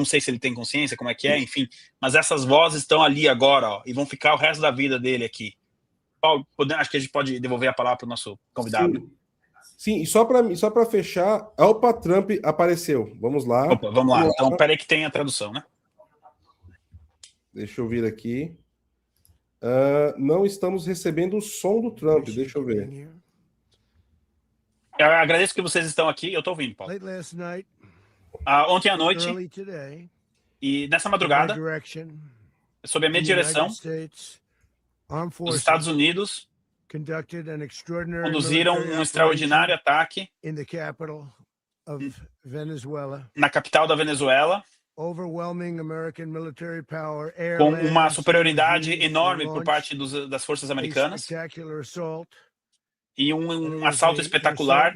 não sei se ele tem consciência, como é que é, enfim, mas essas vozes estão ali agora, ó, e vão ficar o resto da vida dele aqui. Paulo, acho que a gente pode devolver a palavra para o nosso convidado. Sim. Sim, e só para fechar, Alpa Trump apareceu. Vamos lá. Opa, vamos lá. Então, peraí que tem a tradução, né? Deixa eu vir aqui. Não estamos recebendo o som do Trump. Deixa eu ver. Eu agradeço que vocês estão aqui. Eu estou ouvindo, Paulo. Ontem à noite, e nessa madrugada, sob a minha direção, os Estados Unidos conduziram um extraordinário ataque na capital da Venezuela, com uma superioridade enorme por parte das forças americanas e um assalto espetacular,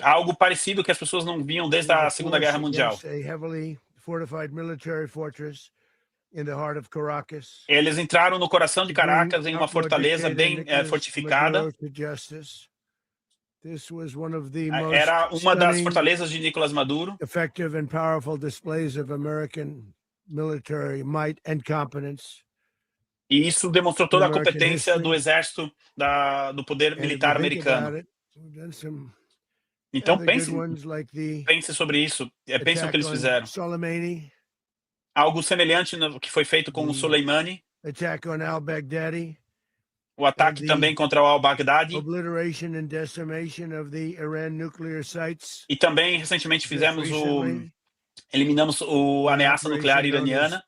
algo parecido que as pessoas não viam desde a Segunda Guerra Mundial. Eles entraram no coração de Caracas, em uma fortaleza bem fortificada. Era uma das fortalezas de Nicolás Maduro. E isso demonstrou toda a competência do exército, do poder militar americano. Então pense sobre isso, pense no que eles fizeram. Algo semelhante no que foi feito com o Soleimani, o ataque também contra o al-Baghdadi, e também recentemente eliminamos a ameaça nuclear iraniana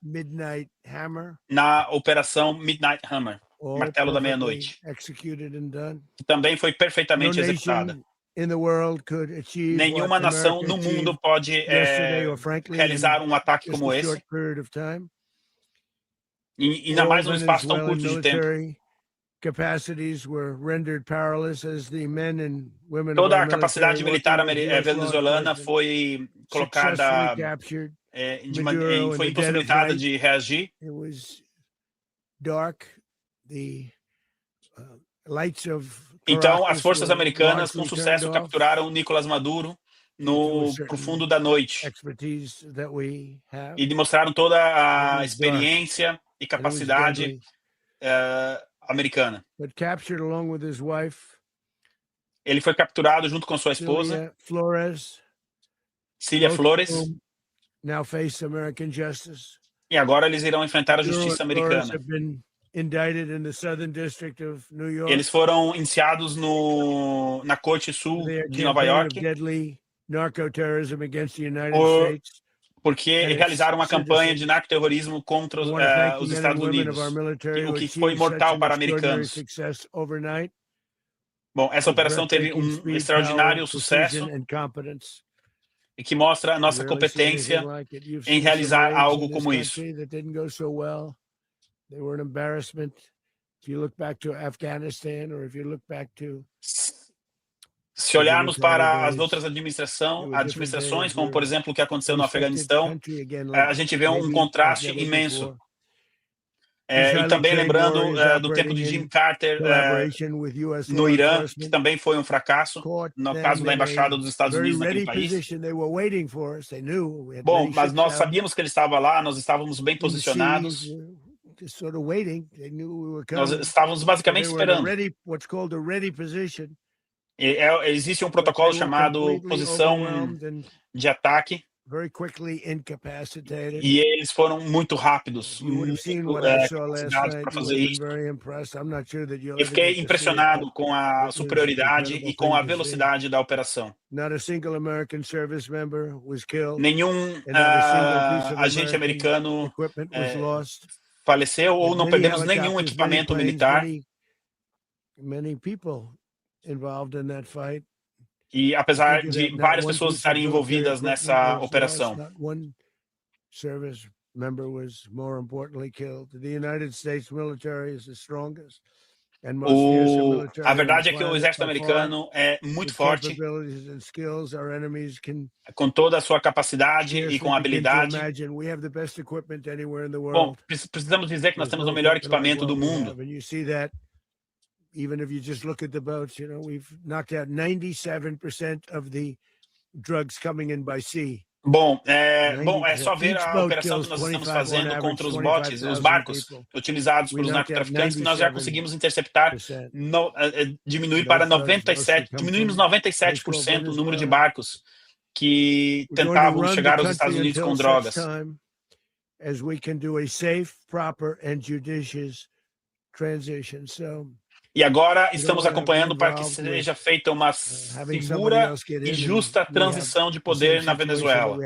na Operação Midnight Hammer, Martelo da Meia-Noite, que também foi perfeitamente executada. Nenhuma nação no mundo pode realizar um ataque como esse, e ainda mais num espaço tão curto de tempo. Toda a capacidade militar venezuelana foi colocada, foi impossibilitada de reagir. Então, as forças americanas, com sucesso, capturaram Nicolás Maduro no profundo da noite e demonstraram toda a experiência e capacidade americana. Ele foi capturado junto com sua esposa, Cília Flores, e agora eles irão enfrentar a justiça americana. Eles foram indiciados na Corte Sul de Nova York porque realizaram uma campanha de narcoterrorismo contra os Estados Unidos, o que foi mortal para americanos. Bom, essa operação teve um extraordinário sucesso e que mostra a nossa competência em realizar algo como isso. Se olharmos para as outras administrações, como por exemplo o que aconteceu no Afeganistão, a gente vê um contraste imenso. E também lembrando do tempo de Jimmy Carter no Irã, que também foi um fracasso, no caso da Embaixada dos Estados Unidos naquele país. Bom, mas nós sabíamos que ele estava lá, nós estávamos bem posicionados. Nós estávamos basicamente esperando. Existe um protocolo chamado posição de ataque, e eles foram muito rápidos, capacidade para fazer isso. Eu fiquei impressionado com a superioridade e com a velocidade da operação. Nenhum agente americano faleceu ou não perdemos nenhum equipamento militar. E apesar de várias pessoas estarem envolvidas nessa operação, a verdade é que o exército americano é muito forte, com toda a sua capacidade e com habilidade. Bom, precisamos dizer que nós temos o melhor equipamento do mundo. Even if you just look at the boats, we've knocked out 97% of the Bom, é só ver a operação que nós estamos fazendo contra os botes, os barcos utilizados pelos narcotraficantes, que nós já conseguimos interceptar, diminuir para 97%, diminuímos 97% o número de barcos que tentavam chegar aos Estados Unidos com drogas. E agora estamos acompanhando para que seja feita uma segura e justa transição de poder na Venezuela.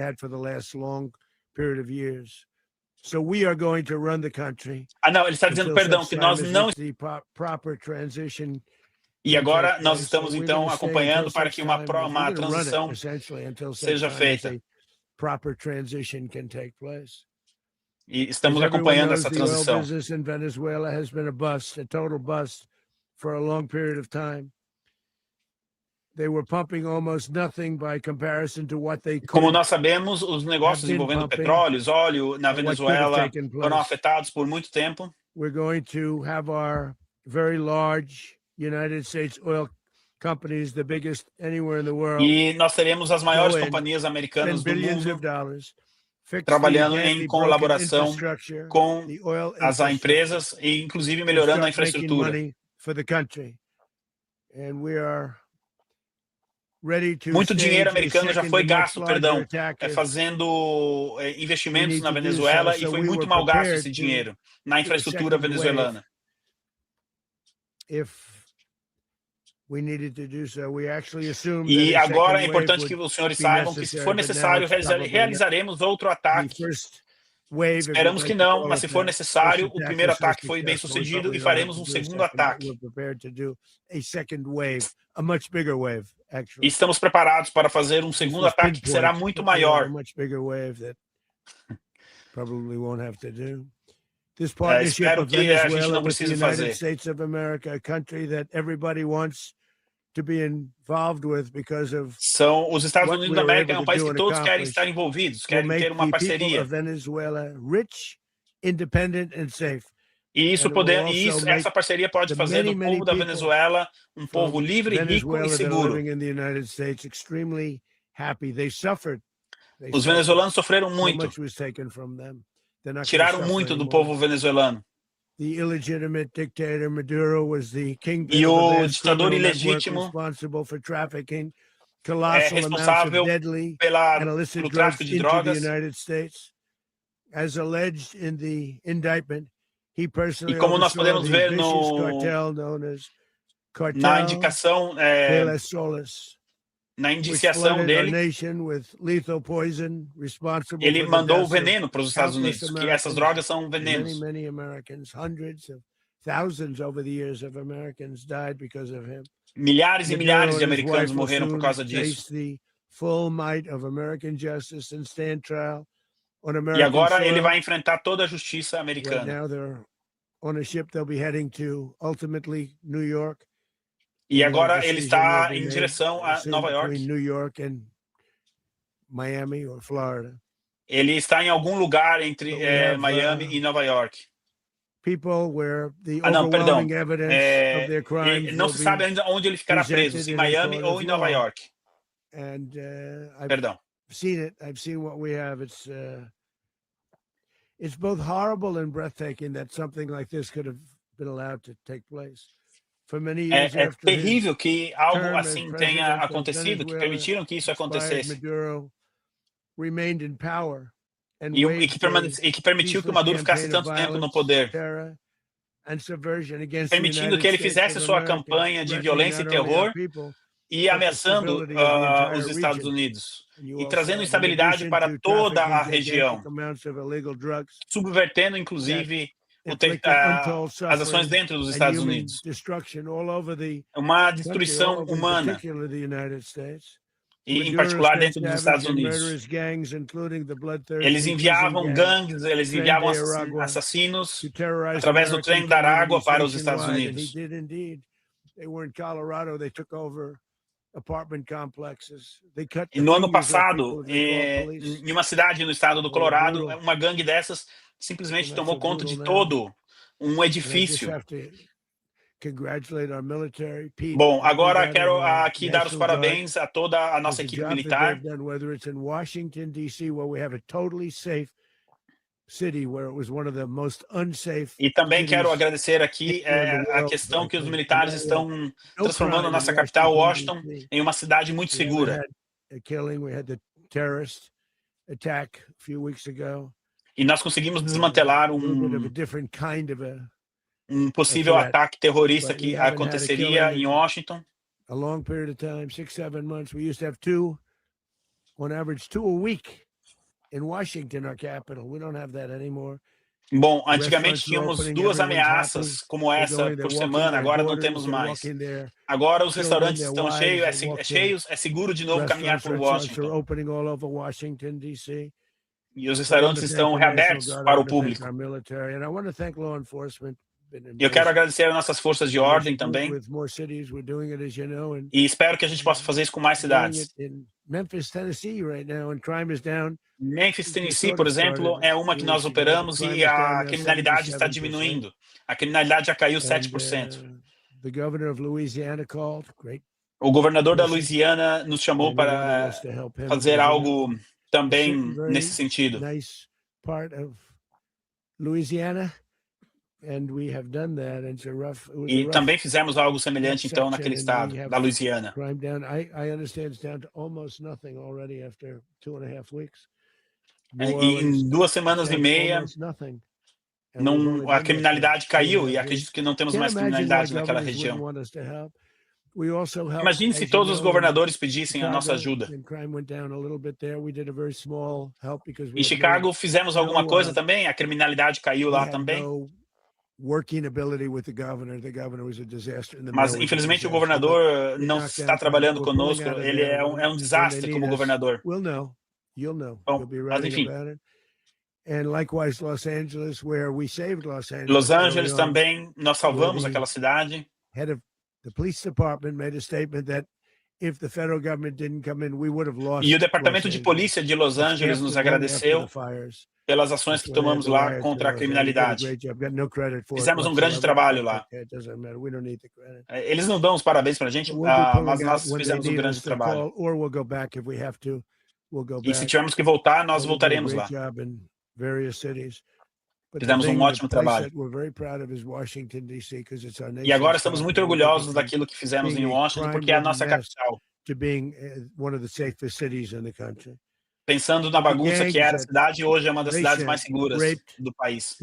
Não, ele está dizendo, perdão, que nós não... E agora nós estamos, então, acompanhando para que uma transição seja feita. E estamos acompanhando essa transição. For a long period of time. They were pumping almost nothing by comparison to what they could. Como nós sabemos, os negócios envolvendo petróleo, óleo na Venezuela foram afetados por muito tempo. We're going to have our very large United States oil companies, the biggest anywhere in the world. E nós teremos as maiores companhias americanas do mundo trabalhando em colaboração com as empresas e inclusive melhorando a infraestrutura. Muito dinheiro americano já foi gasto, fazendo investimentos na Venezuela, e foi muito mal gasto esse dinheiro na infraestrutura venezuelana. E agora é importante que os senhores saibam que, se for necessário, realizaremos outro ataque. Esperamos que não, mas se for necessário, o primeiro ataque foi bem sucedido e faremos um segundo ataque. E estamos preparados para fazer um segundo ataque que será muito maior. Espero que a gente não precise fazer. São os Estados Unidos da América, é um país que todos querem estar envolvidos, querem ter uma parceria. E essa parceria pode fazer do povo da Venezuela um povo livre, rico e seguro. Os venezuelanos sofreram muito. Tiraram muito do povo venezuelano. E o ditador ilegítimo é responsável pelo tráfico de drogas. E como nós podemos ver na indicação, na indiciação dele, ele mandou o veneno para os Estados Unidos, que essas drogas são venenos. Milhares e milhares de americanos morreram por causa disso. E agora ele vai enfrentar toda a justiça americana. E agora ele está em direção a Nova York. Ele está em algum lugar entre Miami e Nova York. Não, perdão. Não se sabe ainda onde ele ficará preso, se em Miami ou em Nova York. Perdão. It's both horrible and breathtaking that something like this could have been allowed to take place. É terrível que algo assim tenha acontecido, que permitiram que isso acontecesse. E que permitiu que o Maduro ficasse tanto tempo no poder, permitindo que ele fizesse sua campanha de violência e terror e ameaçando os Estados Unidos e trazendo instabilidade para toda a região, subvertendo inclusive as ações dentro dos Estados Unidos. Uma destruição humana, e em particular dentro dos Estados Unidos. Eles enviavam gangues, eles enviavam assassinos através do trem da água para os Estados Unidos. E no ano passado, em uma cidade no estado do Colorado, uma gangue dessas simplesmente tomou conta de todo um edifício. congratulate our military. Pete, Bom, agora quero aqui dar os parabéns a toda a nossa equipe militar. Whether it's in Washington D.C., where we have a totally safe city, where it was one of the most unsafe. E também quero agradecer aqui a questão que os militares estão transformando a nossa capital, Washington, em uma cidade muito segura. E nós conseguimos desmantelar um possível ataque terrorista que aconteceria em Washington. A long period of time, 6, 7 months. We used to have two, on average, 2 a week in Washington, our capital. We don't have that anymore. Bom, antigamente tínhamos 2 ameaças como essa por semana, agora não temos mais. Agora os restaurantes estão cheios, é seguro de novo caminhar por Washington. E os restaurantes estão reabertos para o público. Eu quero agradecer às nossas forças de ordem também. E espero que a gente possa fazer isso com mais cidades. Memphis, Tennessee, por exemplo, é uma que nós operamos e a criminalidade está diminuindo. A criminalidade já caiu 7%. O governador da Louisiana nos chamou para fazer algo também nesse sentido. E também fizemos algo semelhante, então, naquele estado da Louisiana. E em 2 semanas e meia, a criminalidade caiu e acredito que não temos mais criminalidade naquela região. Imagine se todos os governadores pedissem a nossa ajuda. Em Chicago fizemos alguma coisa também, a criminalidade caiu lá também. Mas, infelizmente, o governador não está trabalhando conosco. Ele é um desastre como governador. Bom, mas, enfim. Los Angeles também, nós salvamos aquela cidade. E o Departamento de Polícia de Los Angeles nos agradeceu pelas ações que tomamos lá contra a criminalidade. Fizemos um grande trabalho lá. Eles não dão os parabéns para a gente, mas nós fizemos um grande trabalho. E se tivermos que voltar, nós voltaremos lá. Fizemos um ótimo trabalho. E agora estamos muito orgulhosos daquilo que fizemos em Washington, porque é a nossa capital. Pensando na bagunça que era a cidade, hoje é uma das cidades mais seguras do país.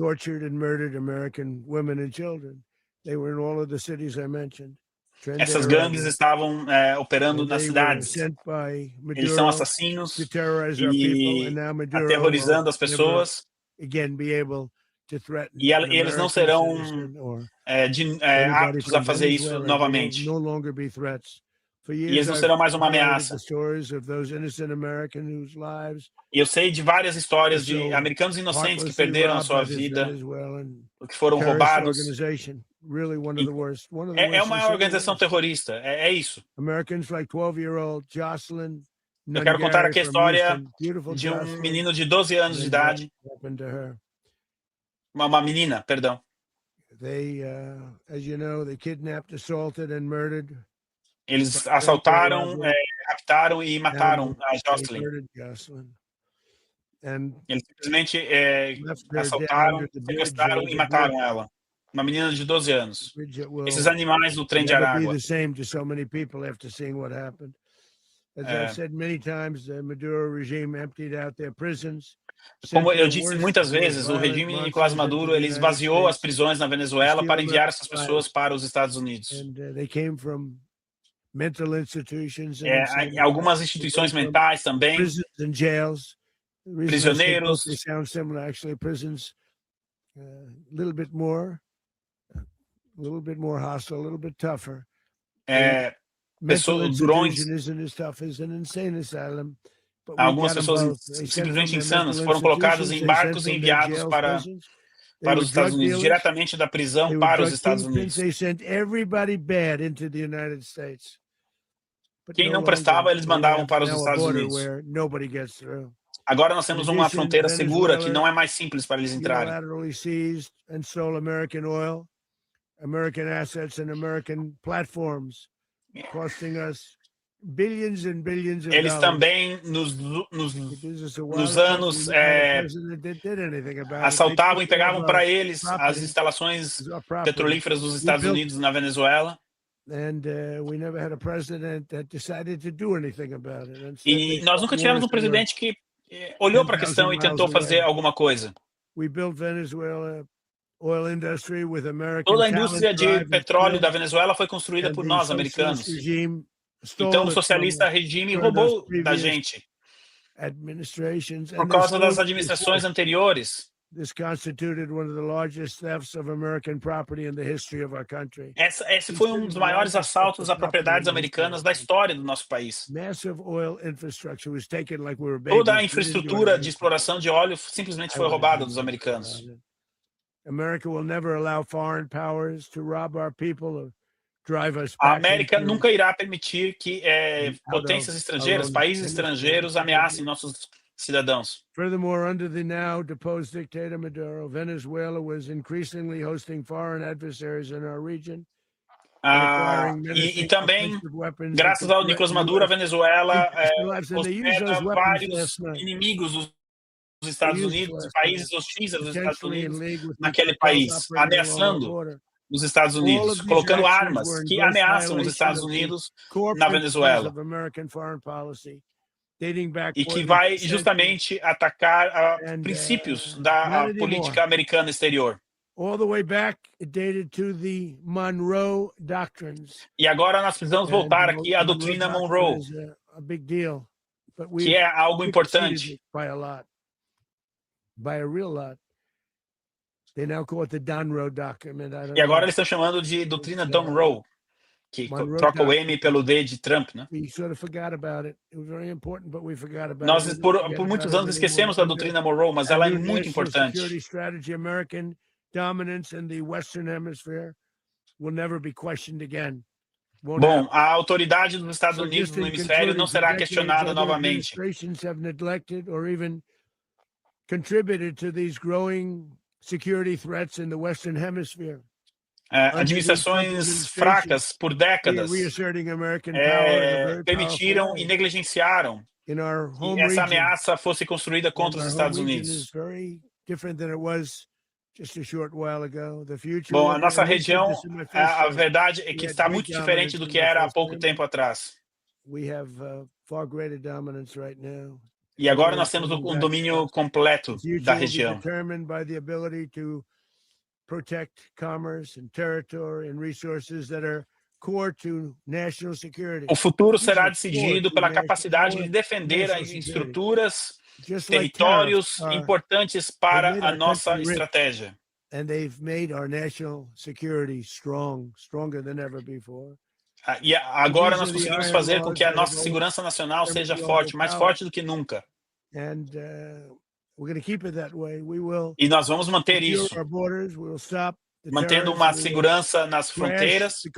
Essas gangues estavam operando nas cidades. Eles são assassinos e aterrorizando as pessoas. E eles não serão aptos a fazer isso novamente. E eles não serão mais uma ameaça. E eu sei de várias histórias de americanos inocentes que perderam a sua vida, que foram roubados. É uma organização terrorista, é isso. Eu quero contar aqui a história de um menino de 12 anos de idade. Uma menina, perdão. Eles assaltaram, raptaram e mataram a Jocelyn. Eles simplesmente assaltaram, sequestraram e mataram ela. Uma menina de 12 anos. Esses animais do trem de Aragua. Como eu disse muitas vezes, o regime de Nicolás Maduro ele esvaziou as prisões na Venezuela para enviar essas pessoas para os Estados Unidos. Algumas instituições mentais também, prisioneiros, pessoas, durões. Algumas pessoas simplesmente insanas foram colocadas em barcos e enviados para os Estados Unidos, diretamente da prisão para os Estados Unidos. Quem não prestava, eles mandavam para os Estados Unidos. Agora nós temos uma fronteira segura que não é mais simples para eles entrarem. American assets and American platforms, costing us billions and billions of Eles dollars. também nos anos assaltavam e pegavam para eles as instalações petrolíferas dos Estados Unidos na Venezuela. E nós nunca tivemos um presidente que olhou para a questão e tentou fazer alguma coisa. Toda a indústria de petróleo da Venezuela foi construída por nós, americanos. Então, o socialista regime roubou da gente por causa das administrações anteriores. Esse foi um dos maiores assaltos a propriedades americanas da história do nosso país. Toda a infraestrutura de exploração de óleo simplesmente foi roubada dos americanos. A América nunca irá permitir que potências estrangeiras, países estrangeiros, ameacem nossos cidadãos. Furthermore, under the now deposed dictator Maduro, Venezuela was increasingly hosting foreign adversaries in our region. E também, graças ao Nicolás Maduro, a Venezuela hospeda vários inimigos dos Estados Unidos, países hostis aos Estados Unidos naquele país, ameaçando os Estados Unidos, colocando armas que ameaçam os Estados Unidos na Venezuela. E que vai justamente atacar princípios da política americana exterior. E agora nós precisamos voltar aqui à doutrina Monroe, que é algo importante. E agora eles estão chamando de doutrina Monroe, que troca o M pelo D de Trump, né? Nós, por muitos anos, esquecemos da doutrina Monroe, mas ela é muito importante. Bom, a autoridade dos Estados Unidos no hemisfério não será questionada novamente. Administrações fracas por décadas permitiram e negligenciaram que essa ameaça fosse construída contra os Estados Unidos. Bom, a nossa região, a verdade é que está muito diferente do que era há pouco tempo atrás. E agora nós temos um domínio completo da região. O futuro será decidido pela capacidade de defender as estruturas, territórios importantes para a nossa estratégia. E agora nós conseguimos fazer com que a nossa segurança nacional seja forte, mais forte do que nunca. E nós vamos manter isso, mantendo uma segurança nas fronteiras e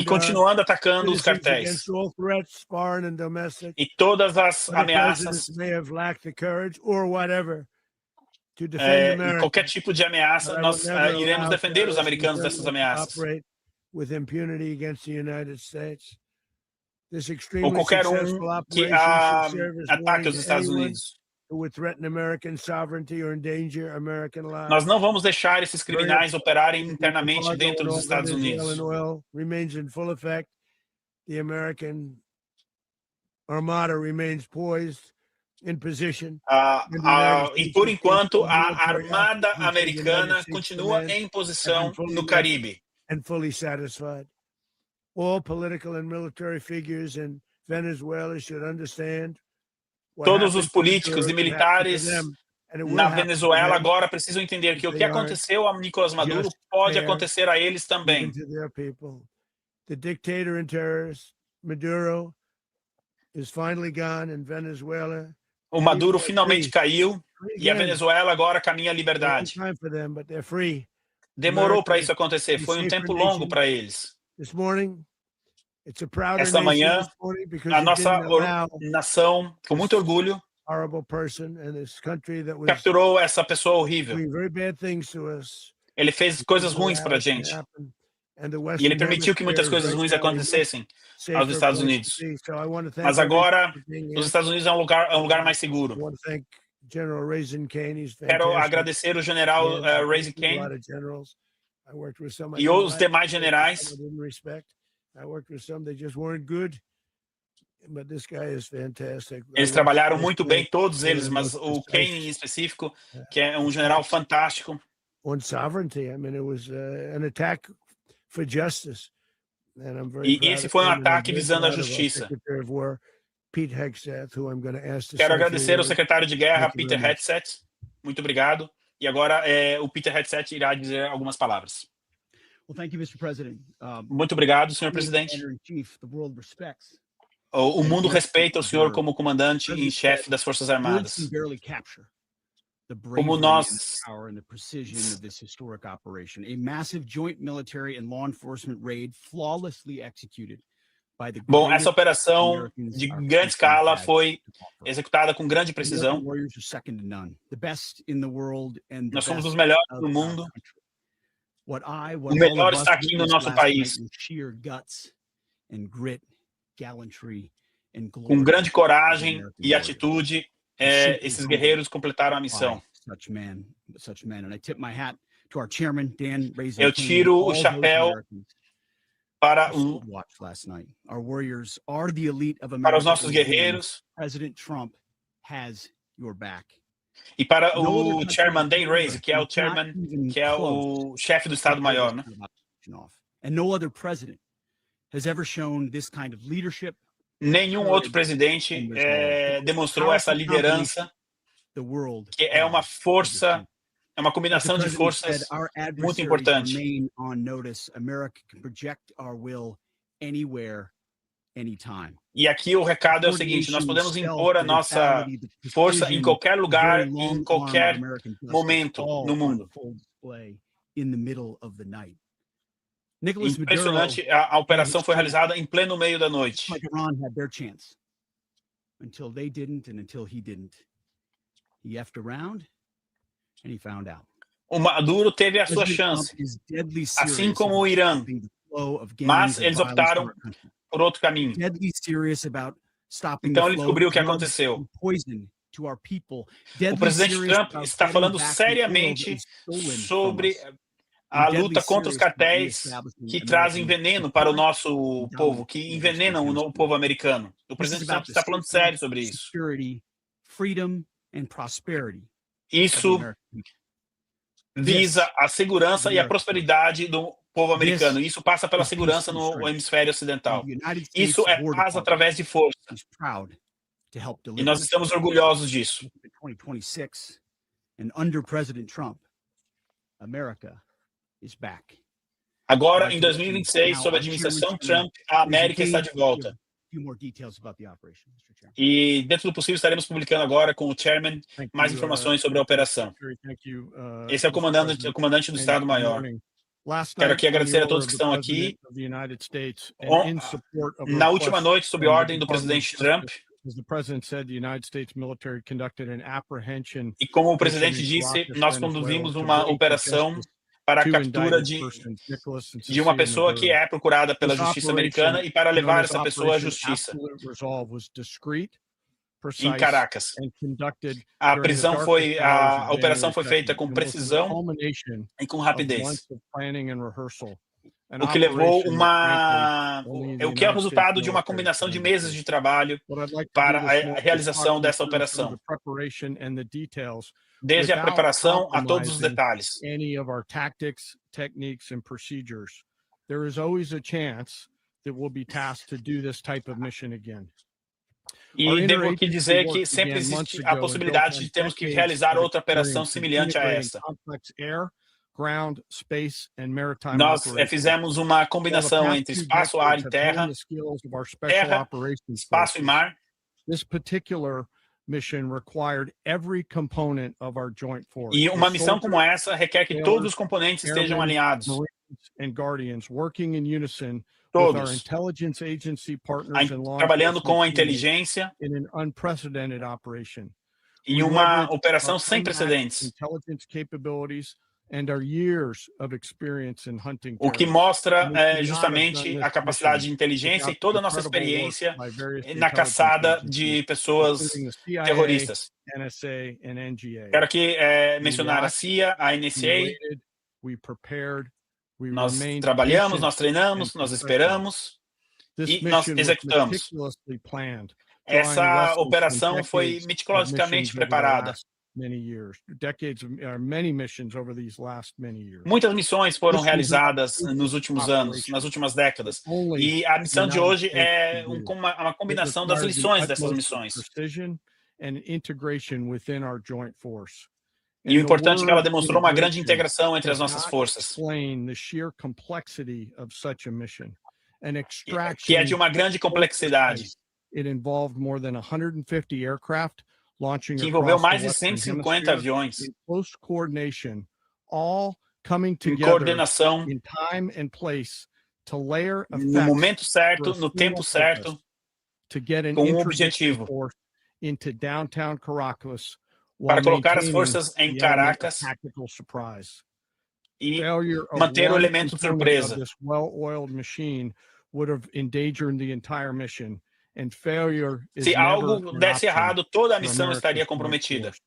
continuando atacando os cartéis. E todas as ameaças, e qualquer tipo de ameaça, nós iremos defender os americanos dessas ameaças. Ou qualquer um que ataque os Estados Unidos. Nós não vamos deixar esses criminais operarem internamente dentro dos Estados Unidos. E por enquanto a Armada Americana continua em posição no Caribe. All political and military figures in Venezuela should understand. Todos os políticos e militares na Venezuela agora precisam entender que o que aconteceu a Nicolás Maduro pode acontecer a eles também. The dictator and terrorist Maduro is finally gone in Venezuela. O Maduro finalmente caiu e a Venezuela agora caminha à liberdade. Demorou para isso acontecer, foi um tempo longo para eles. Esta manhã, a nossa nação, com muito orgulho, capturou essa pessoa horrível, Ele fez coisas ruins para a gente. E ele permitiu que muitas coisas ruins acontecessem aos Estados Unidos. Mas agora, os Estados Unidos é um lugar mais seguro. Quero agradecer o general Raising Cane e os demais generais. Eles trabalharam muito bem, todos eles, mas o Kane em específico, que é um general fantástico. On sovereignty, I mean, it was an attack for justice, and I'm very E esse foi um ataque visando a justiça. Quero agradecer ao secretário de guerra, Peter Hegseth. Muito obrigado. E agora o Peter Hegseth irá dizer algumas palavras. Well, thank you, Mr. President. Muito obrigado, senhor presidente. O mundo respeita o senhor como comandante em chefe das Forças Armadas. Como nós Bom, essa operação de grande escala foi executada com grande precisão. Nós somos os melhores do mundo. O melhor está aqui no nosso país. Com grande coragem e atitude, esses guerreiros completaram a missão. Eu tiro o chapéu para os nossos guerreiros e para o Chairman Dan Raising, que é o chefe do Estado-Maior, né? Nenhum outro presidente demonstrou essa liderança, que é uma força, é uma combinação de forças muito importante. E aqui o recado é o seguinte: nós podemos impor a nossa força em qualquer lugar, em qualquer momento no mundo. Impressionante, a operação foi realizada em pleno meio da noite. O Maduro teve a sua chance, assim como o Irã, mas eles optaram por outro caminho. Então ele descobriu o que aconteceu. O presidente Trump está falando seriamente sobre a luta contra os cartéis que trazem veneno para o nosso povo, que envenenam o povo americano. O presidente Trump está falando sério sobre isso. Isso visa a segurança e a prosperidade do povo americano. Isso passa pela segurança no hemisfério ocidental. Isso é paz através de força. E nós estamos orgulhosos disso. Agora, em 2026, sob a administração Trump, a América está de volta. E, dentro do possível, estaremos publicando agora com o Chairman mais informações sobre a operação. Esse é o comandante do Estado-Maior. Quero aqui agradecer a todos que estão aqui. Na última noite, sob ordem do presidente Trump, e como o presidente disse, nós conduzimos uma operação para a captura de uma pessoa que é procurada pela justiça americana e para levar essa pessoa à justiça em Caracas. A operação foi feita com precisão e com rapidez, o que levou o que é o resultado de uma combinação de meses de trabalho para a realização dessa operação, desde a preparação a todos os detalhes. E devo aqui dizer que sempre existe a possibilidade de termos que realizar outra operação semelhante a essa. Nós fizemos uma combinação entre espaço, ar e terra, espaço e mar. E uma missão como essa requer que todos os componentes estejam alinhados. Todos. Trabalhando com a inteligência em uma operação sem precedentes. and our years of experience in hunting O que terrorists. mostra We could not have justamente done a this capacidade de mission inteligência e without toda the a nossa incredible work experiência by various na intelligence caçada agencies, de pessoas including the CIA, terroristas. NSA, and NGA. Quero aqui We mencionar a watched, CIA, a we NSA. waited, we prepared, we Nós remained trabalhamos, patient nós treinamos, and nós professional. esperamos This e nós mission was executamos. meticulously planned, drawing Essa lessons from operação foi decades of meticulosamente missions over the preparada. last many years, many missions over these last many years. Muitas missões foram This was not realizadas a nos últimos anos, operation nas últimas décadas. only E a the missão de United hoje States é could do. uma It combinação das required the lições dessas utmost missões. precision and integration within our joint force. E o And the importante é que ela word demonstrou uma grande integration integração entre as does nossas not forças, explain the sheer complexity of such a mission. An que é extraction de uma grande so complexidade, precise, it involved more than 150 aircraft launching que envolveu across the mais de Western 150 Hemisphere aviões, in close coordination, all coming em together coordenação, in time and place to layer no effects momento certo, for a no single tempo certo, purpose, to get an com interdicting objetivo, force into downtown Caracas while para colocar as maintaining forças em the element of Caracas tactical surprise. e Failure of manter o one elemento component of surpresa. this well-oiled machine would have endangered the entire mission, and failure is Se never algo an desse option errado, toda a for missão America's estaria joint comprometida. force.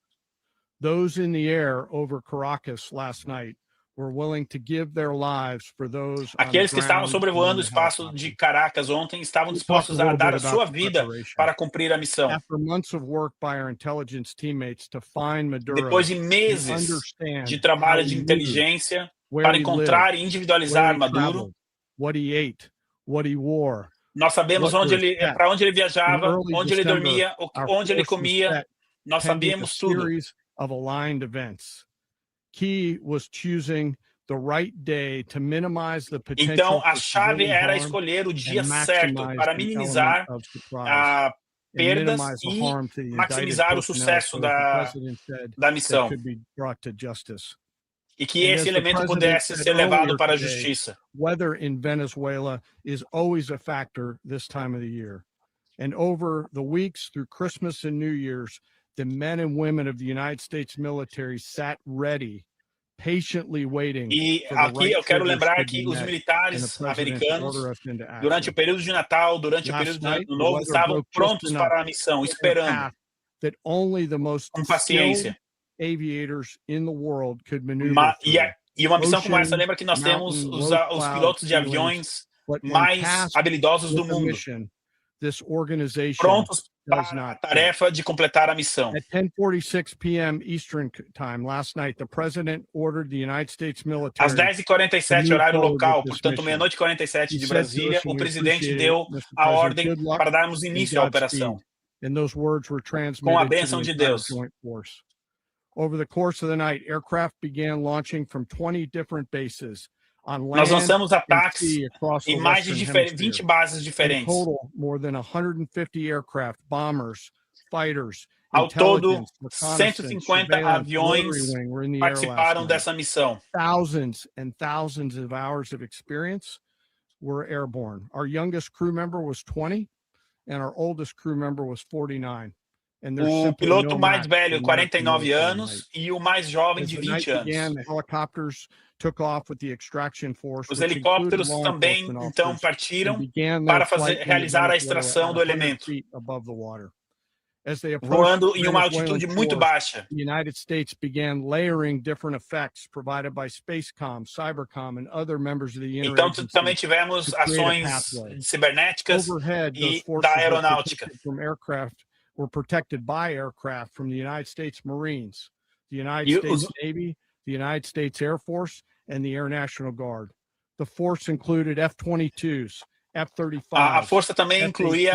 Those in the air over Caracas last night were willing to give their lives for those on the Aqueles que estavam ground sobrevoando o in the espaço de helicopter. Caracas ontem estavam We'll talk a dispostos a little dar bit a about sua the vida preparation. para cumprir a missão. After months of work by our intelligence teammates to find Maduro Depois de and meses de understand how trabalho he de moved, inteligência where para he encontrar lived, e where individualizar he Maduro, traveled, what he ate, what he wore, nós sabemos what onde was ele, set. para onde ele In viajava, early onde ele December, dormia, our onde ele force was comia, set nós pending a sabíamos tudo. series of aligned events. Key was choosing the right day to minimize the potential Então, a for chave civilian era harm escolher o dia and certo maximize para the element minimizar of surprise a and perdas minimize the e harm to the indicted maximizar o personnel, sucesso so as the president said, da that missão. could be brought to justice. E que And esse as the elemento president pudesse said ser levado earlier para a today, justiça. weather in Venezuela is always a factor this time of the year. And over the weeks through Christmas and New Year's, the men and women of the United States military sat ready, patiently waiting E for the aqui right eu quero triggers lembrar to que be os met and the militares president to americanos, order us into durante o action. período de Natal, durante o Last período de night, Ano the Novo, weather estavam broke just prontos enough para a missão, in a esperando, path that only the most com skilled paciência. aviators in the world could maneuver through. E uma missão como essa, Ocean, lembra que nós temos mountain, os low os cloud pilotos de ceilings, aviões but when mais tasked habilidosos do with a mundo, mission, this organization prontos does para a not quit. tarefa de completar a missão. At 10:46 p.m. Eastern time last night, the president ordered the United States military Às 10h47, to move horário forward local, with this portanto, mission. meia-noite e 47 He de said to Brasília, us, and o we presidente appreciate deu it, Mr. a President, ordem good luck para darmos and início à operação, Godspeed. And those words were com a transmitted to the bênção de entire Deus. joint force. Over the course of the night, aircraft began launching from 20 different bases on Nós land lançamos and ataques sea across the em mais de Western 20 Hemisphere. bases In diferentes. total, more than 150 aircraft, bombers, fighters, Ao todo, intelligence, reconnaissance, 150 surveillance, aviões rotary wing were in the air last participaram night. dessa missão. Thousands and thousands of hours of experience were airborne. Our youngest crew member was 20, and our oldest crew member was 49. And there's O simply piloto no mais match velho, for American 49 military might. anos, e o mais jovem, As de the night 20 began, anos. the helicopters took off with the extraction force, Os which included helicópteros law também, enforcement então, officers, and partiram began their para flight into realizar a Venezuela extração at do 100 elemento, feet above the water. As they approached voando em uma Venezuelan altitude muito shores, baixa. the United States began layering different effects provided by Spacecom, Cybercom, and other members of the Então, também interagency tivemos to create a ações pathway. cibernéticas Overhead, those e forces da were aeronáutica. protected by aircraft from the United States Marines, the United E States os, Navy, the United States Air Force, and the Air National Guard. The force included F-22s, a F-35s, força também incluía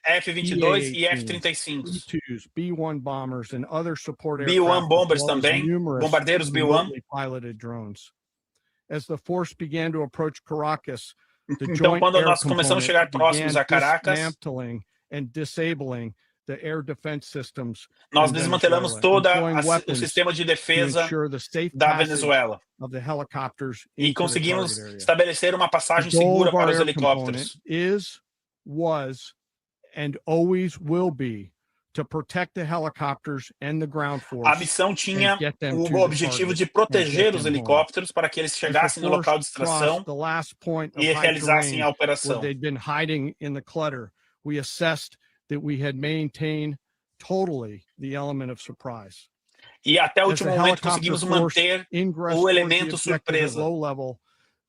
F-18, F-22 e BA-18s, F-35, B-2s, B-1 bombers, and other support B-1 aircraft, bombers as well as também, numerous bombardeiros B-1. remotely piloted drones. As the force began to approach Caracas, the Então, Joint quando Air nós começamos a chegar Component próximos began a Caracas, dismantling and disabling the air defense systems nós in desmantelamos Venezuela, todo deploying o weapons sistema de to defesa ensure the safe da passage Venezuela of the helicopters e into the conseguimos target area. estabelecer uma The passagem goal segura of our para os air component helicópteros. is, was, and always will be to protect the helicopters and the ground force. A missão tinha o objetivo de proteger os helicópteros para que eles chegassem no local de extração e realizassem a operação. They'd been hiding in the clutter. We assessed that we had maintained totally the element of surprise. E até o último momento conseguimos manter o elemento surpresa.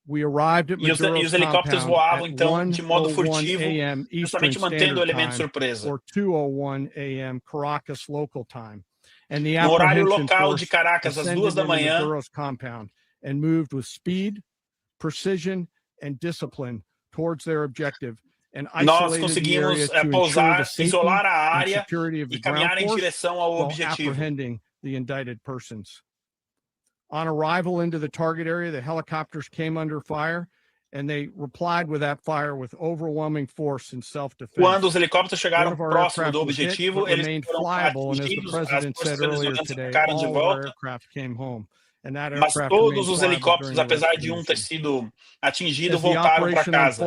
We arrived at e os helicópteros voavam então de modo furtivo, justamente mantendo o elemento surpresa. Or 2:01 a.m. Caracas local time. And the no horário local de Caracas, às 2 da manhã, compound and moved with speed, precision and discipline towards their objective. And nós conseguimos pousar, isolar a área e caminhar em direção ao objetivo. The indicted persons. On arrival into the target area, the helicopters came under fire, and they replied with that fire with overwhelming force and self-defense. Quando os helicópteros chegaram próximo do objetivo, eles foram atingidos, as forças venezuelanas ficaram de volta. Mas todos os helicópteros, apesar de um ter sido atingido, voltaram para casa.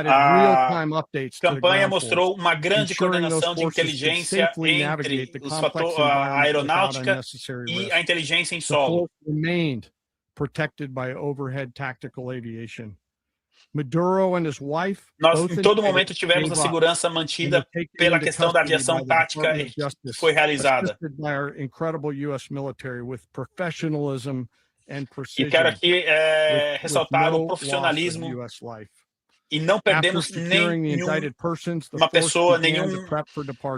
A campanha mostrou uma grande coordenação de inteligência entre a aeronáutica e a inteligência em solo. Nós, em todo momento, tivemos a segurança mantida pela questão da aviação tática que foi realizada. E quero aqui ressaltar o profissionalismo e não perdemos nenhuma pessoa, nenhum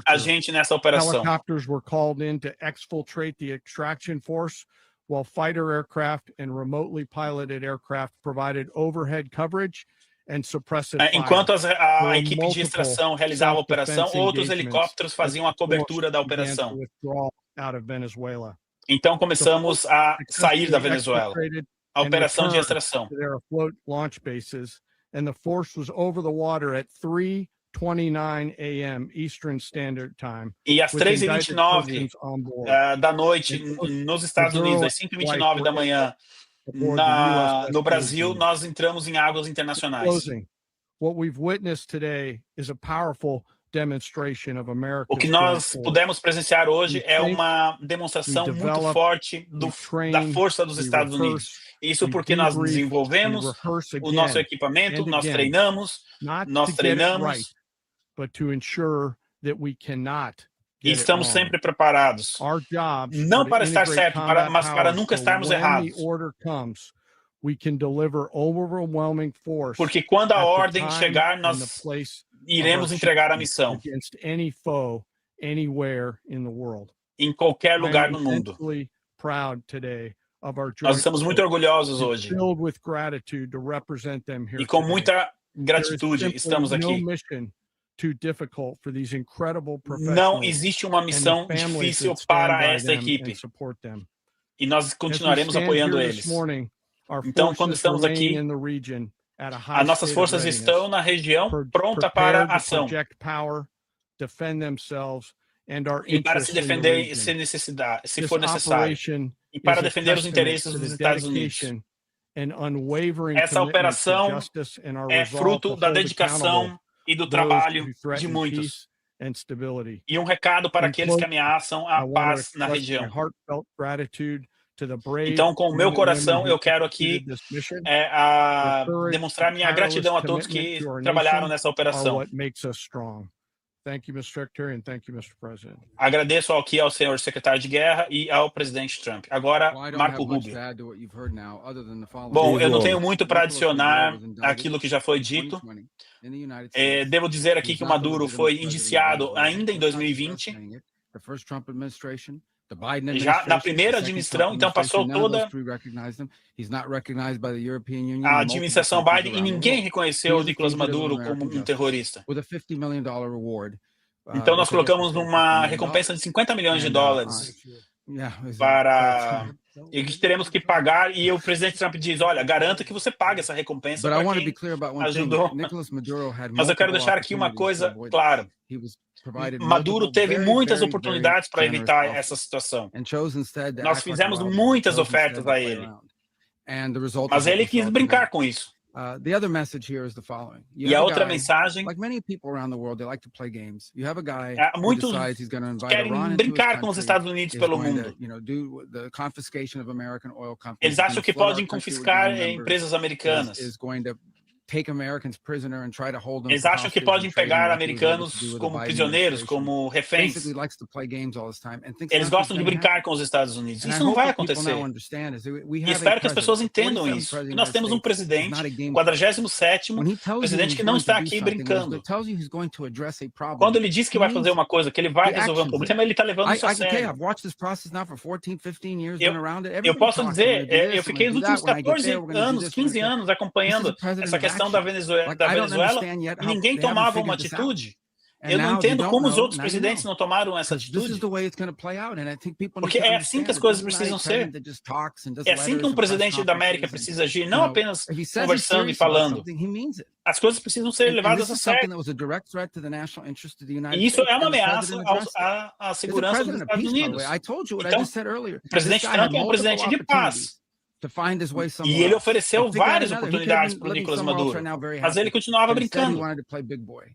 agente nessa operação. Helicopters were called in to exfiltrate the extraction force, while fighter aircraft and remotely piloted aircraft provided overhead coverage and suppressive fire. Enquanto a equipe de extração realizava a operação, outros helicópteros faziam a cobertura da operação. Então começamos a sair da Venezuela. A operação de extração. And the force was over the water at 3:29 a.m. Eastern Standard Time. E às 3h29 da noite nos Estados Unidos, às 5h29 da manhã no Brasil, nós entramos em águas internacionais. What we've witnessed today is a powerful demonstration of America's o que nós pudemos presenciar hoje é uma demonstração muito forte da força dos Estados Unidos. Isso porque nós desenvolvemos o nosso equipamento, nós treinamos, e estamos sempre preparados. Não para estar certo, mas para nunca estarmos errados. Porque quando a ordem chegar, nós iremos entregar a missão em qualquer lugar no mundo. Nós estamos muito orgulhosos hoje e com muita gratitude estamos aqui. Não existe uma missão difícil para esta equipe e nós continuaremos apoiando eles. Então, quando estamos aqui, as nossas forças estão na região pronta para a ação e para se defender se for necessário. E para defender os interesses dos Estados Unidos. Essa operação é fruto da dedicação e do trabalho de muitos. E um recado para aqueles que ameaçam a paz na região. Então, com o meu coração, eu quero aqui demonstrar minha gratidão a todos que trabalharam nessa operação. Thank you, Mr. Secretary, and thank you, Mr. President. Agradeço aqui ao senhor secretário de guerra e ao presidente Trump. Agora, Marco Rubio. Bom, eu não tenho muito para adicionar àquilo que já foi dito. Devo dizer aqui que o Maduro foi indiciado ainda em 2020. Já na primeira administração, então passou toda a administração Biden e ninguém reconheceu o Nicolás Maduro como um terrorista. Então nós colocamos numa recompensa de $50 milhões para e que teremos que pagar, e o presidente Trump diz, olha, garanta que você pague essa recompensa para quem ajudou. Mas eu quero deixar aqui uma coisa clara. Maduro teve muitas oportunidades para evitar essa situação. Nós fizemos muitas ofertas a ele. Mas ele quis brincar com isso. The other message here is the following. You E a have a outra guy, mensagem, like many people around the world, they like to play games. You have a guy who muitos decides he's going to invite querem Iran into his brincar com os country, Estados Unidos is pelo going mundo. to, do the confiscation of American oil companies. Eles is acham gonna que flood our podem country with confiscar gang members, empresas americanas. is going to take Americans prisoner and try to hold them Eles for acham que hostage podem and trade them pegar like he was able to americanos do with the como Biden prisioneiros, administration. como reféns. Basically likes to play games all this time and thinks Eles nothing's gostam de gonna brincar happen. com os Estados Unidos. And I Isso não hope vai that people now acontecer. understand is we E have a espero que as pessoas president, entendam 47th isso. president E of nós the temos um United States, is presidente, not a game 47º, When he tells you presidente he's que não going to está do aqui something, when brincando. he tells you he's going to address a problem, Quando ele diz que he vai fazer means uma coisa, que ele vai the resolver um actions problema, ele está levando isso a I can tell you, sério. I've watched this process now for 14, 15 years, Eu- been around it. Eu Everybody posso talks, we're dizer, gonna do eu this, we're fiquei gonna os do that, últimos when I get 14 there, we're gonna do anos, this, we're 15 gonna do anos that. acompanhando This is a president essa of questão da action. Venezuela, Like, da I don't Venezuela understand yet e how ninguém they haven't tomava uma figured this out. atitude. And Eu não now you entendo don't como os know, outros now you presidentes know. não tomaram essa Because this is atitude. the way it's going to play out, and I think people need Porque to é assim que understand as that coisas this is not a precisam ser. president that just talks and does É assim que letters um and press presidente da América conferences and, precisa agir, you não know, apenas if he says he's conversando e serious about falando. something, he means it. As coisas precisam ser And levadas this a is something sério. that was a direct threat to the national interest of the United E isso States, é uma and the ameaça president addressed it. à He's a segurança dos president of Estados peace, by the Unidos. way. I told you what I Então, just said earlier. o This presidente guy Trump had é um multiple presidente de opportunities paz. to find his way E somewhere ele else. ofereceu And figure out várias another. He could have oportunidades been para o living Nicolás somewhere else Maduro. right now, very Mas ele happy. continuava But instead, he brincando. wanted to play big boy.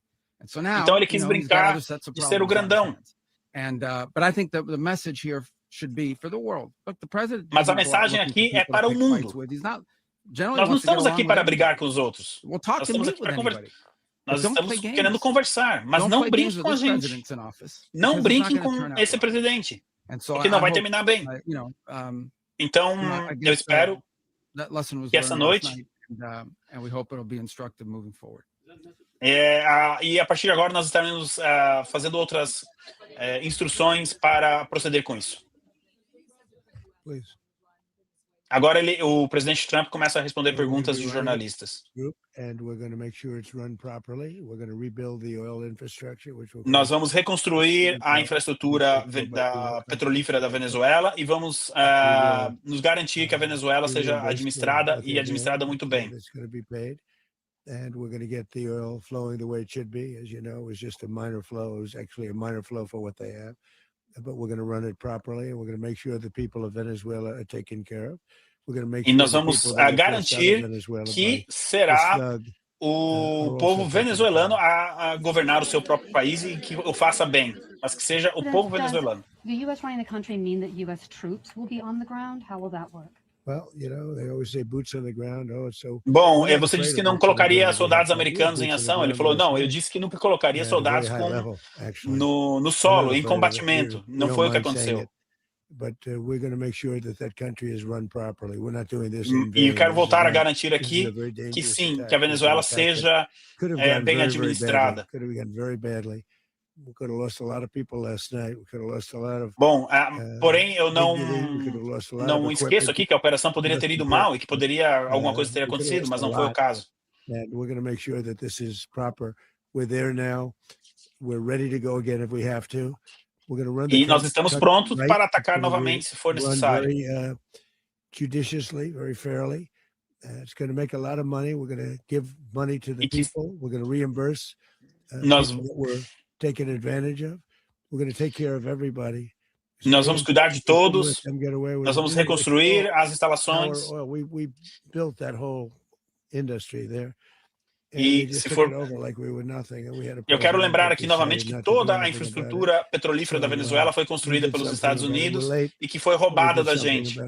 And so now, Então ele quis he's got brincar other sets of de ser o problems on his grandão. hands. And but I think that the message here should be for the world. Look, the president Mas a doesn't go out mensagem looking for aqui é people to para o pick mundo. fights with. He's not generally Nós não wants to get estamos along aqui with para everybody. brigar com os outros. We'll talk Nós to estamos meet aqui with para conversar. anybody. Nós Don't estamos play querendo games. conversar, mas Don't não play brinque games with com a this gente. president in office, Não because it's brinquem not gonna com turn out esse well. presidente, And so porque I não vai hope, terminar bem. Então, I eu guess espero that lesson was que essa learned last noite, night, and we hope it'll be instructive moving forward. e a partir de agora nós estaremos fazendo outras instruções para proceder com isso. Please. Agora o presidente Trump começa a responder perguntas de jornalistas. Nós vamos reconstruir a infraestrutura da petrolífera da Venezuela e vamos nos garantir que a Venezuela seja administrada e administrada muito bem. And we're going to get the oil flowing the way it should be. As you know, it was just a minor flow. It was actually a minor flow for what they have. But we're going to run it properly, and we're going to make sure the people of Venezuela are taken care of. We're going to make E sure nós vamos garantir que será o povo venezuelano a governar o seu próprio país e que o faça bem, mas que seja o povo venezuelano. The U.S. running the country mean that U.S. troops will be on the ground? How will that work? Well, you know, they always say boots on the ground. Oh, it's so. Bom, você disse que não colocaria soldados americanos em ação. Ele falou, não, eu disse que nunca colocaria soldados no solo, em combatimento. Não foi o que aconteceu. But we're going to make sure that country is run properly. We're not doing this. E eu quero voltar a garantir aqui que sim, que a Venezuela seja bem administrada. Bom, porém eu não esqueço aqui que a operação poderia ter ido mal e que alguma coisa teria acontecido, mas não foi o caso. And we're going to make sure that this is proper. We're there now. We're ready to go again if we have to. E nós estamos prontos para atacar novamente se for necessário. Judiciously, very fairly. It's going to make a lot of money. We're going to give money to the people. We're going to reimburse people that we're taken advantage of. We're going to take care of everybody. Nós vamos cuidar de todos. Nós vamos reconstruir as instalações. We built that whole industry there. E se for, eu quero lembrar aqui novamente que toda a infraestrutura petrolífera da Venezuela foi construída pelos Estados Unidos e que foi roubada da gente.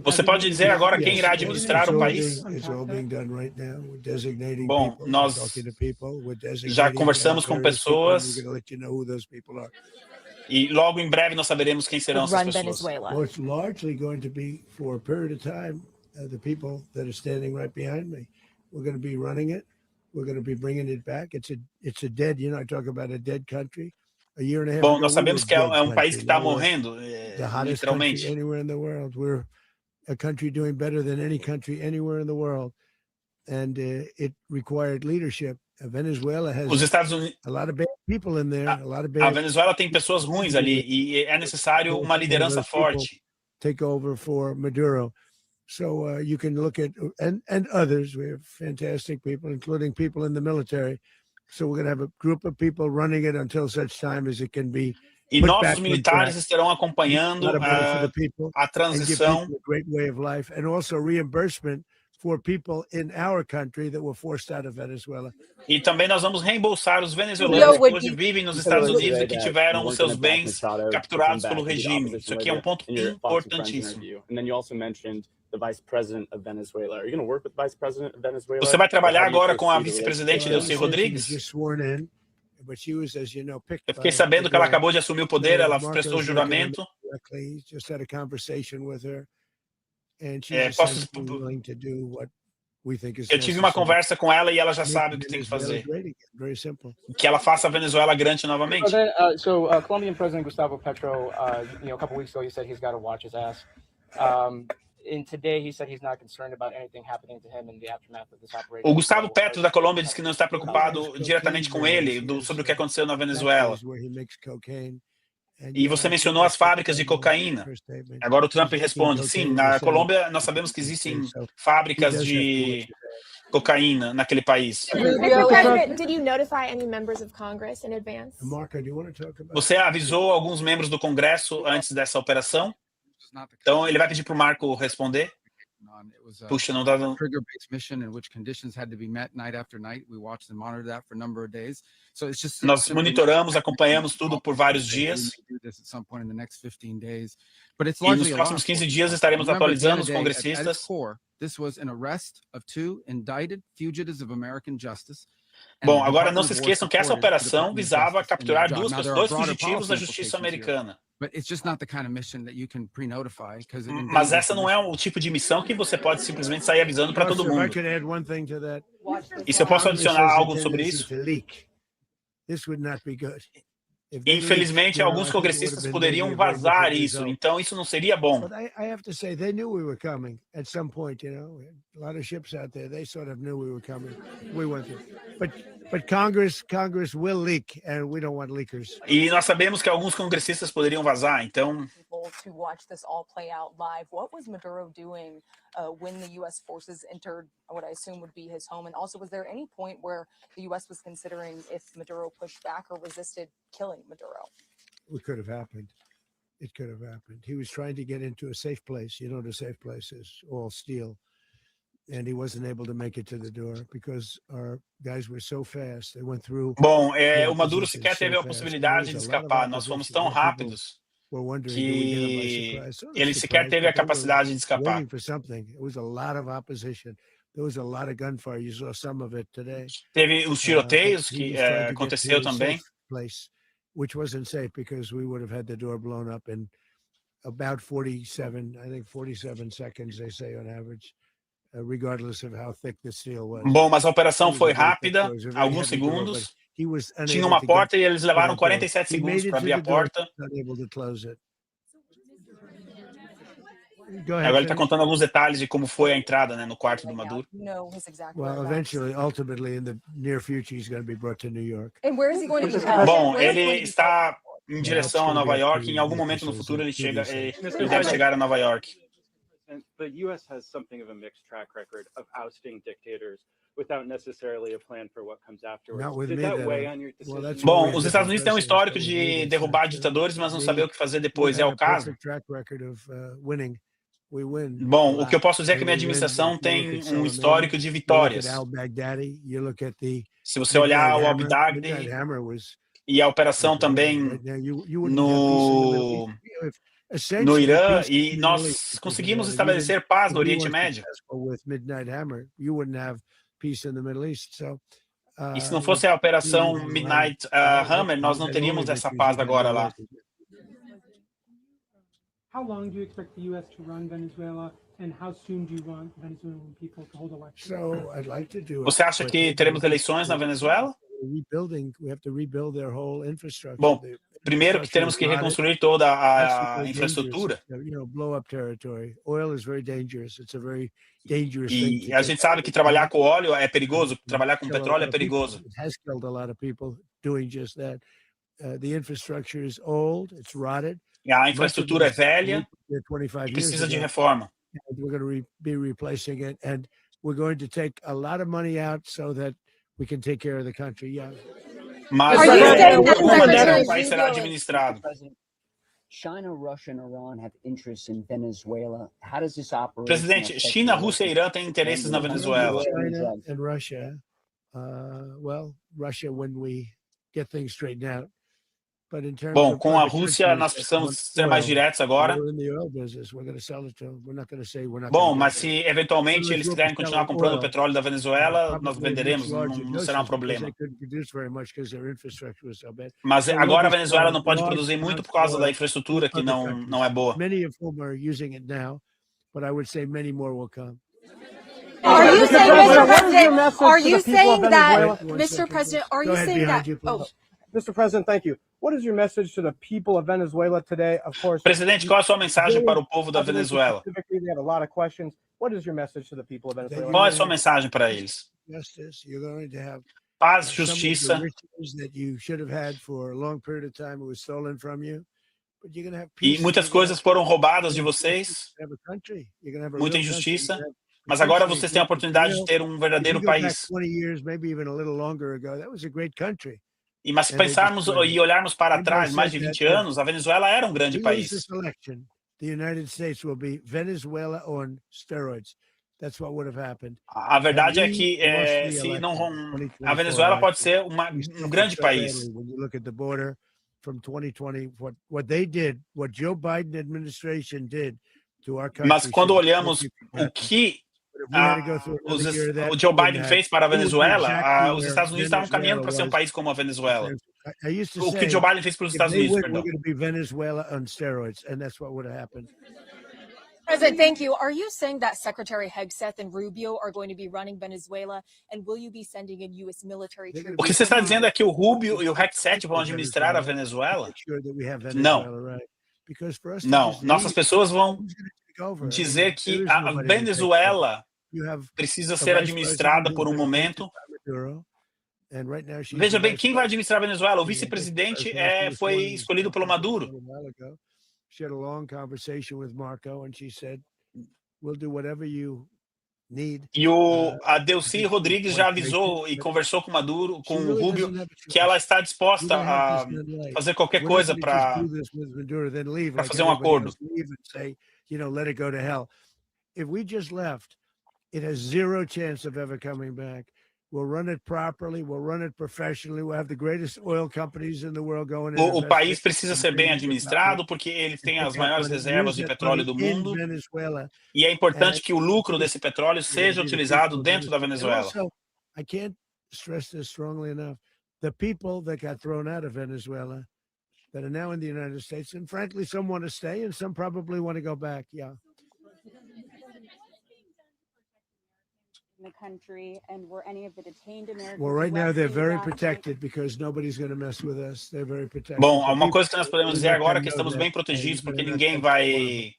Você pode dizer agora quem irá administrar o país? Bom, nós já conversamos com pessoas e logo em breve nós saberemos quem serão essas pessoas. Well, it's largely going to be for a period of time. The people that are standing right behind me, we're going to be running it. We're going to be bringing it back. It's a dead. You know, I talk about a dead country. A year and a half. Bom, nós sabemos que é país que está morrendo, literalmente. Anywhere in the world, we're a country doing better than any country anywhere in the world, and it required leadership. Venezuela has Os Estados Unidos, a lot of bad people in there, a Venezuela tem pessoas ruins ali e é necessário uma liderança forte. Take over for Maduro. So you can look at and others. We have fantastic people, including people in the military. So we're going to have a group of people running it until such time as it can be E nossos militares estarão acompanhando a transição. And also reimbursement for people in our country that were forced out of Venezuela. E também nós vamos reembolsar os venezuelanos que hoje vivem nos Estados Unidos e que tiveram os seus bens capturados pelo regime. Isso aqui é um ponto importantíssimo. Você vai trabalhar agora com a vice-presidente Delcy Rodrigues? Eu fiquei sabendo que ela acabou de assumir o poder, ela prestou juramento. Eu tive uma conversa com ela e ela já sabe o que tem que fazer. Que ela faça a Venezuela grande novamente. Colombian President Gustavo Petro, a couple weeks ago, he said he's got to watch his ass. And today he said he's not concerned about anything happening to him in the aftermath of this operation. O Gustavo Petro da Colômbia disse que não está preocupado diretamente com ele sobre o que aconteceu na Venezuela. E você mencionou as fábricas de cocaína. Agora o Trump responde: sim, na Colômbia nós sabemos que existem fábricas de cocaína naquele país. Você avisou alguns membros do Congresso antes dessa operação? Então ele vai pedir para o Marco responder. Puxa, não dá. Nós monitoramos, acompanhamos tudo por vários dias. E nos próximos 15 dias estaremos atualizando os congressistas. Bom, agora não se esqueçam que essa operação visava capturar dois fugitivos da justiça americana. Mas essa não é o tipo de missão que você pode simplesmente sair avisando para todo mundo. E se eu posso adicionar algo sobre isso? Infelizmente, alguns congressistas poderiam vazar isso, então isso não seria bom. E nós sabemos que alguns congressistas poderiam vazar, então. To watch this all play out live. What was Maduro doing when the U.S. forces entered what I assume would be his home? And also, was there any point where the U.S. was considering if Maduro pushed back or resisted killing Maduro? It could have happened. It could have happened. He was trying to get into a safe place. You know, the safe place is all steel. And he wasn't able to make it to the door because our guys were so fast. They went through. Bom, o Maduro sequer teve a possibilidade de escapar. Nós fomos tão rápidos que ele sequer teve a capacidade de escapar. Teve os tiroteios que aconteceu também. Which wasn't safe because we would have had the door blown up in about 47 seconds, they say on average, regardless of how thick the steel was. Bom, mas a operação foi rápida, alguns segundos. Tinha uma porta e eles levaram 47 segundos para abrir a porta. Agora ele está contando alguns detalhes de como foi a entrada, né, no quarto do Maduro. Bom, ele está em direção a Nova York. Em algum momento no futuro ele deve chegar a Nova York. The U.S. has something of a mixed track record of ousting dictators without necessarily a plan for what comes afterwards. Did that weigh on your decision? Bom, os Estados Unidos têm um histórico de derrubar ditadores, mas não saber o que fazer depois. É o caso? Bom, o que eu posso dizer é que minha administração tem um histórico de vitórias. Se você olhar o al-Baghdadi e a operação também no Irã, e nós conseguimos estabelecer paz no Oriente Médio. E se não fosse a operação Midnight Hammer, nós não teríamos essa paz agora lá. How long do you expect the U.S. to run Venezuela, and how soon do you want Venezuelan people to hold elections? Você acha que teremos eleições na Venezuela? Bom, primeiro que teremos que reconstruir toda a infraestrutura. E a gente sabe que trabalhar com óleo é perigoso, trabalhar com petróleo é perigoso. A infraestrutura é velha e precisa de reforma. Mas Are you saying that como o Secretary país será Rubio- administrado? China, Russia, and Iran have interests in Venezuela. How does this operation Presidente, affect China, the Rússia e Irã têm interesses na Venezuela. China and Russia. Well, Russia when we get things straightened out. But in terms Bom, of com a other Rússia countries nós that precisamos want ser mais oil, diretos agora. we're in the oil business. We're going to sell it to them. We're not going to say we're not Bom, going to mas get se it. eventualmente eles quiserem continuar comprando o petróleo da Venezuela, nós Probably venderemos, much larger não será um doses because problema. they couldn't produce very much because their infrastructure was so bad. Mas So we'll agora a be Venezuela selling não pode large produzir muito amounts por causa of da oil infraestrutura to que other não countries, é boa. many of whom are using it now, but I would say many more will come. Are you saying, Mr. President, are you saying that, Wait one Mr. second, President, please. are Go you ahead saying behind that, you, please. Mr. President, thank you. What is your message to the people of Venezuela today? Of course, Presidente, qual a sua mensagem para o povo da Venezuela? specifically, they have a lot of questions. What is your message to the people of Venezuela? Qual é a sua mensagem para eles? Justice, you're going to have Paz, some of the justiça. riches that you should have had for a long period of time. It was stolen from you. But you're going to have E peace. muitas coisas foram roubadas de vocês, Have a country. You're going to have a muita real country. injustiça. You're gonna have Mas agora potentially vocês têm a oportunidade de ter um If you verdadeiro go back país. 20 years, maybe even a little longer ago, that was a great country. E mas se And they pensarmos destroyed e olharmos para Anybody trás, mais de said 20 that, anos, a Venezuela era um grande We lose país. this election, the United States will be Venezuela on steroids. That's what would have happened. A verdade é que And we lost the se election, não 2024 a Venezuela pode election. ser We um suffered grande so país. badly when you look at the border from 2020, what they did, what Joe Biden administration did to our country. Mas quando should olhamos be o forgotten. que But if we had to go through another year of that, o Joe we wouldn't Biden have. fez para a We would be Venezuela, exactly os where Estados Unidos estavam caminhando Venezuela para ser um was. país como a Venezuela. I used to O que say, o Joe Biden fez para os if Estados they Unidos, win, perdão. we're going to be Venezuela on steroids, and that's what would have happened. President, thank you. Are you saying that Secretary Hegseth and Rubio are going to be running Venezuela, and will you be sending in U.S. military troops? O que você está dizendo é que o Rubio e o Hegseth vão administrar a Venezuela? Make sure that we have Não. Venezuela right. Because for us to Não, just nossas leave, pessoas vão who's gonna take over? I mean, dizer que there is a nobody to take over. Venezuela You have precisa a ser vice administrada president por um who's been momento. Maduro, and right now she's Veja the bem, vice quem vai president. administrar a Venezuela? O The vice-presidente president was foi sworn in escolhido pelo a Maduro. little while ago. She had a long conversation with Marco, and she said, "We'll do whatever you need." E a Delcy Rodrigues já avisou e conversou com Maduro, com o Rubio, que ela está disposta a fazer qualquer coisa para fazer um acordo. Let it go to hell. If we just left, it has zero chance of ever coming back. We'll run it properly. We'll run it professionally. We'll have the greatest oil companies in the world going in. O país precisa ser bem administrado porque eles têm as maiores reservas de petróleo do mundo e é importante que o lucro desse petróleo seja utilizado dentro da Venezuela. Also, I can't stress this strongly enough. The people that got thrown out of Venezuela that are now in the United States, and frankly, some want to stay and some probably want to go back. Yeah. In the country, and were any of the detained Americans? Well, right now they're arrested very last week? protected because nobody's going to mess with us. They're very protected. Bom, So uma people- coisa que nós podemos dizer agora é que estamos bem protegidos porque ninguém vai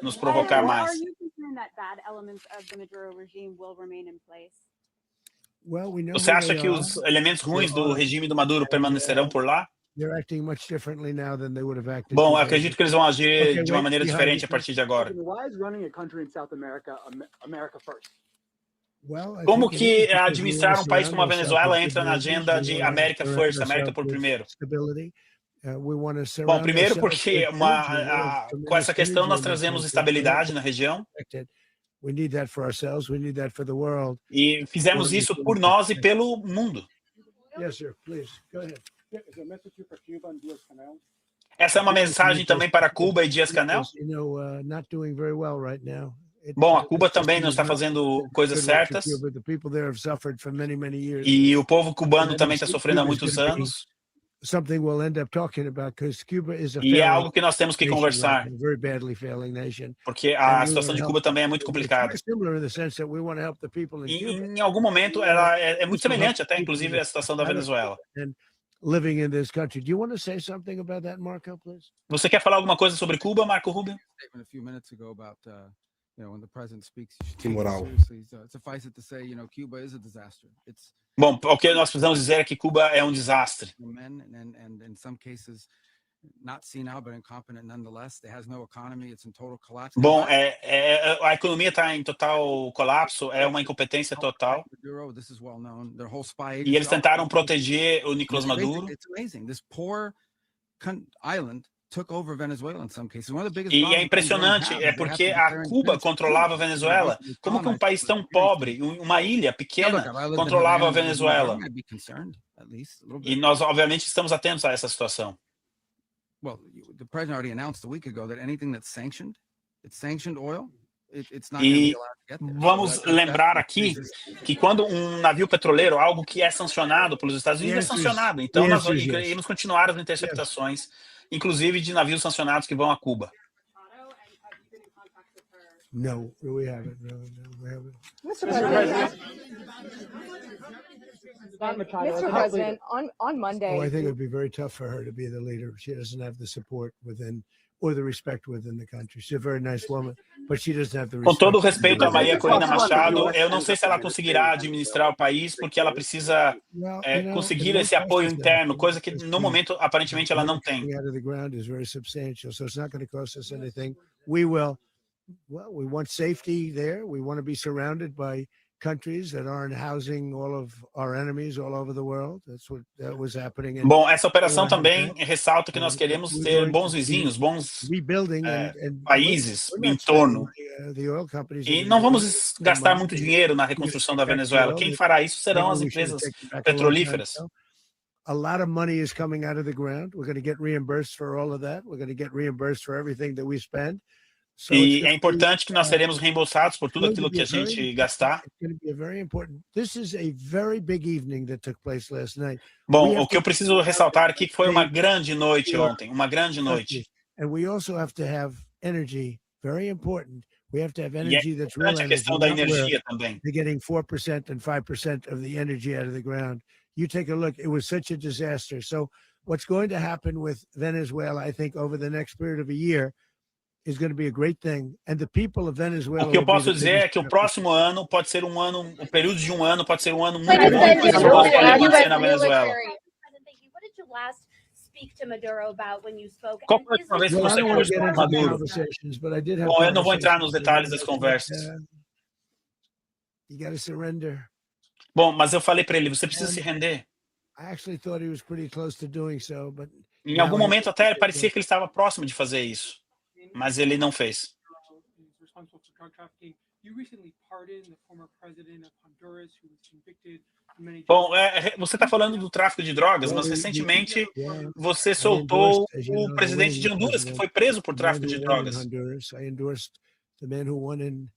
nos provocar Or mais. Are you concerned that bad elements of the Maduro regime will remain in place? Well, we know Você who acha they que are. os elementos ruins do regime do Maduro permanecerão por lá? They're acting much differently now than they would have acted. Bom, 2 acredito days que eles vão agir Okay, de uma wait, maneira behind diferente you, a partir de agora. Why is running a country in South America America first? Well, I Como think it que is because we administrar wanna um país como a surround Venezuela ourselves entra with na good agenda leaders, de we wanna América surround First, América ourselves por with primeiro? stability. We wanna Bom, surround primeiro ourselves porque with energy. We have com essa tremendous questão energy nós in this trazemos country. estabilidade na região We need that for ourselves. We need that for the world. e fizemos isso por nós e pelo mundo. Yes, sir. Please go ahead. Is there a message here for Cuba and Diaz-Canel? Essa é uma mensagem também para Cuba e Dias-Canel? Not doing very well right now. Bom, a Cuba também não está fazendo coisas certas The people there have suffered for many, many years. e o povo cubano também está sofrendo há muitos anos. Something we'll end up talking about because Cuba is a E é failing algo que nós temos que nation conversar, right now, very badly failing nation. porque a And we situação de wanna Cuba help- também é muito it's complicada. very similar in the sense that we want to help the people in E Cuba em algum momento ela é muito semelhante até, inclusive, à situação da Venezuela. and living in this country. Do you want to say something about that, Marco, please? Você quer falar alguma coisa sobre Cuba, Marco Rubio? Statement a few minutes ago about when the president speaks, you should Que take it moral. seriously. So suffice it to say, Cuba is a disaster. It's Bom, o que nós precisamos dizer é que Cuba é um desastre. men and in some cases, not senile, but incompetent nonetheless. It has no economy. It's in total collapse. Bom, a economia está em total colapso, é uma incompetência total. Maduro, this is well known. Their whole spy E eles tentaram proteger o Nicolás Maduro. It's amazing. This poor island took over Venezuela in some cases. One of the biggest E é impressionante, é porque a Cuba controlava a Venezuela. Como que um país tão pobre, uma ilha pequena, controlava a Venezuela? E nós, obviamente, estamos atentos a essa situação. Well, the president already announced a week ago that anything that's sanctioned oil, it's not E going to be allowed to get there. vamos lembrar aqui que quando um navio petroleiro, algo que é sancionado pelos Estados Unidos, é sancionado. Então nós iremos continuar as interceptações, inclusive de navios sancionados que vão a Cuba. No, we haven't. No, we haven't. Mr. President. Mr. President, on Monday. Oh, I think it would be very tough for her to be the leader. She doesn't have the support within or the respect within the country. She's a very nice woman, but she doesn't have the Com respect. todo o respeito a Maria Corina Machado, eu não sei se ela conseguirá administrar o país, porque ela precisa conseguir esse apoio interno, coisa que no momento aparentemente ela não tem. Out of the ground is very substantial, so it's not going to cost us anything. We will. Well, we want safety there. We want to be surrounded by countries that aren't housing all of our enemies all over the world. That's what was happening. Bom, essa operação também ressalta que nós queremos ter bons vizinhos, bons países em torno. E não vamos gastar muito dinheiro na reconstrução da Venezuela. Quem fará isso serão as empresas petrolíferas. A lot of money is coming out of the ground. We're going to get reimbursed for all of that. We're going to get reimbursed for everything that we spend. E é importante que nós seremos reembolsados por tudo aquilo que a gente gastar. Bom, o que eu preciso ressaltar aqui foi uma grande noite ontem, uma grande noite. And we also have to have energy, very important. We have to have energy that's real energy. A questão da energia também. They're getting 4% and 5% of the energy out of the ground. You take a look, it was such a disaster. So what's going to happen with Venezuela, I think, over the next period of a year, is going to be a great thing, and the people of Venezuela. O que eu posso dizer é que o próximo ano pode ser um ano, o período de um ano pode ser um ano muito bom, coisas boas podem acontecer na Venezuela. Qual foi a última vez que você conversou com Maduro? Bom, eu não vou entrar nos detalhes das conversas. You got to surrender. Bom, mas eu falei para ele, você precisa se render. I actually thought he was pretty close to doing so, but em algum momento até parecia que ele estava próximo de fazer isso. Mas ele não fez. Bom, você está falando do tráfico de drogas, mas recentemente você soltou o presidente de Honduras, que foi preso por tráfico de drogas. I endorsed the man who won in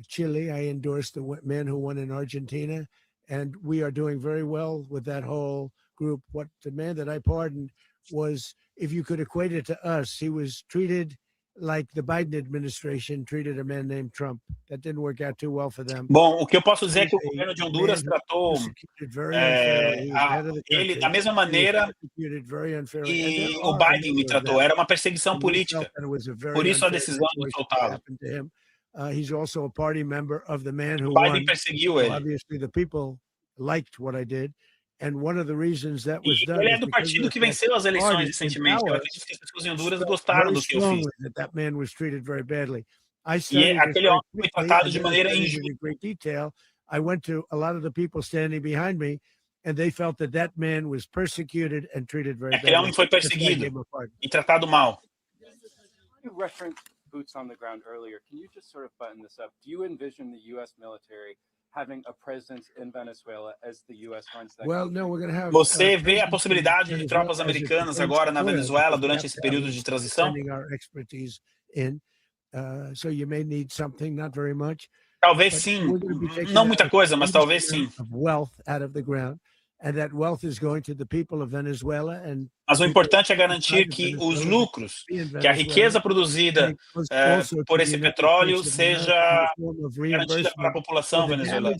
Chile. I endorsed the man who won in Argentina, and we are doing very well with that whole group. What the man that I pardoned was, if you could equate it to us, he was treated like the Biden administration treated a man named Trump. That didn't work out too well for them. Bom, o que eu posso dizer é que o governo de Honduras tratou ele da mesma maneira que o Biden me tratou. Era uma perseguição política. Por isso a decisão de soltá-lo. He's also a party member of the man who Biden perseguiu ele. Obviously, the people liked what I did. And one of the reasons that was done, ele é do partido que venceu as eleições recentemente. Eu acredito que as pessoas em Honduras gostaram do que eu fiz. That man was treated very badly. E aquele homem foi tratado de maneira injusta. I went to a lot of the people standing behind me, and they felt that that man was persecuted and treated very badly. Aquele homem foi perseguido e tratado mal. You referenced boots on the ground earlier. Can you just sort of button this up? Do you envision the U.S. military having a presence in Venezuela as the U.S. runs that? Well, no, we're going to have. Você vê a possibilidade de tropas americanas agora na Venezuela durante esse período de transição? Our expertise in, so you may need something, not very much. Talvez sim, não muita coisa, mas talvez sim. Wealth out of the ground, and that wealth is going to the people of Venezuela. And mas o importante é garantir que os lucros, que a riqueza produzida por esse petróleo seja garantida para a população venezuelana.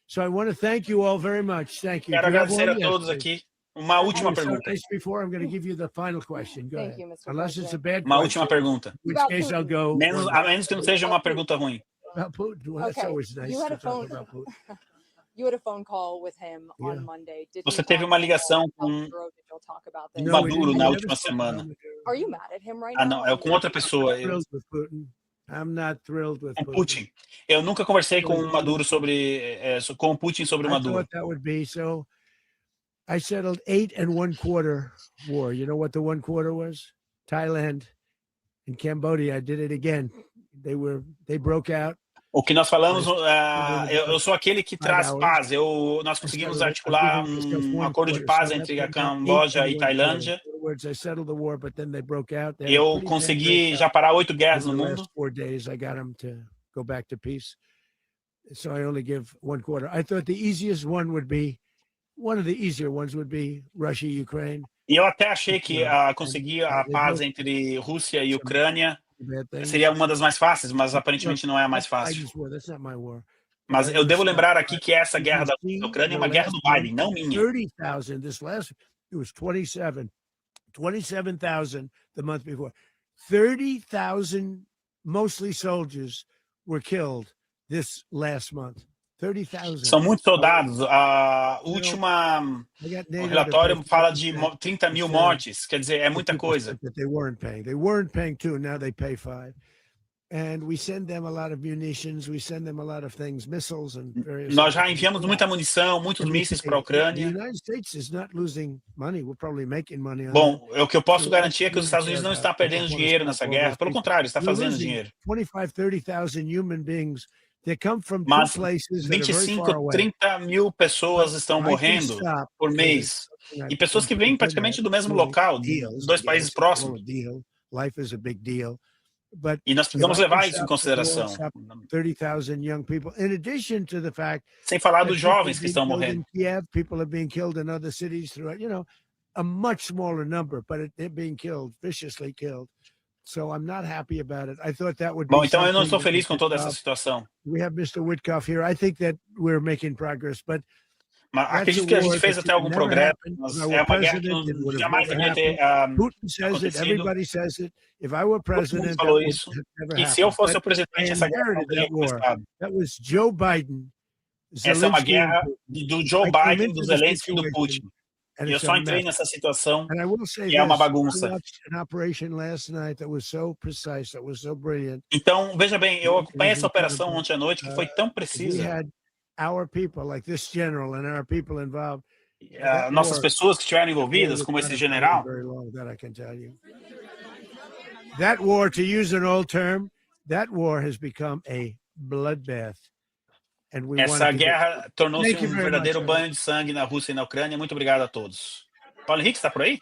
So I want to thank you all very much. Thank you. Quero agradecer a todos aqui. Uma última pergunta. Uma última pergunta. A menos que não seja uma pergunta ruim. About Putin. Well, that's always nice to talk about Putin. You had a phone call with him on Monday. Did Você he teve talk uma at all ligação about com Maduro? Did y'all talk about this? Maduro na última semana. Are you mad at him right Ah, now? não, é com outra pessoa. Thrilled with Putin. I'm not thrilled with Com Putin. Putin. Eu nunca conversei com o Maduro com o Putin sobre o I Maduro. thought that would be so. I settled 8 1/4 war. You know what the 1/4 was? Thailand and Cambodia. I did it again. They broke out. O que nós falamos, eu sou aquele que traz paz. Nós conseguimos articular um acordo de paz entre a Camboja e Tailândia. Eu consegui já parar 8 guerras no mundo. So I only give 1/4. I thought the easiest one would be, one of the easier ones would be Russia, Ukraine. E eu até achei que conseguir a paz entre Rússia e Ucrânia seria uma das mais fáceis, mas aparentemente não é a mais fácil. Mas eu devo lembrar aqui que essa guerra da Ucrânia é uma guerra do Biden, não minha. 30,000. This last, it was 27,000 the month before. 30,000, mostly soldiers, were killed this last month. 30,000. São muitos soldados. O relatório fala de 30 mil mortes. Quer dizer, é muita coisa. They weren't paying 2. Now they pay 5. And we send them a lot of munitions. We send them a lot of things, missiles and various. Nós já enviamos muita munição, muitos mísseis para a Ucrânia. The United States is not losing money. We're probably making money on Bom, o que eu posso garantir é que os Estados Unidos não está perdendo dinheiro nessa guerra. Pelo contrário, está fazendo dinheiro. 25, 30,000 human beings. Mas 25, 30 mil pessoas estão morrendo por mês. E pessoas que vêm praticamente do mesmo local, dos 2 países próximos. E nós precisamos levar isso em consideração. Sem falar dos jovens que estão morrendo. A much smaller number, but they're being killed, viciously killed. So I'm not happy about it. I thought that would be. Bom, então eu não estou feliz com toda essa situação. We have Mr. Witkoff here. I think that we're making progress, but mas acredito que a gente fez até algum progresso. Mas é uma guerra que jamais deveria ter acontecido. Everybody says it. If I were president, falou isso. E se eu fosse o presidente, essa guerra não teria começado. That was Joe Biden. Essa é uma guerra do Joe Biden, do Zelensky e do Putin. E eu só entrei nessa situação e é uma bagunça. Então, veja bem, eu acompanhei essa operação ontem à noite que foi tão precisa. Nossas pessoas que estiveram envolvidas, como esse general. That war, to use an old term, that war has become a bloodbath. Essa guerra tornou-se um verdadeiro banho de sangue na Rússia e na Ucrânia. Muito obrigado a todos. Paulo Henrique, está por aí?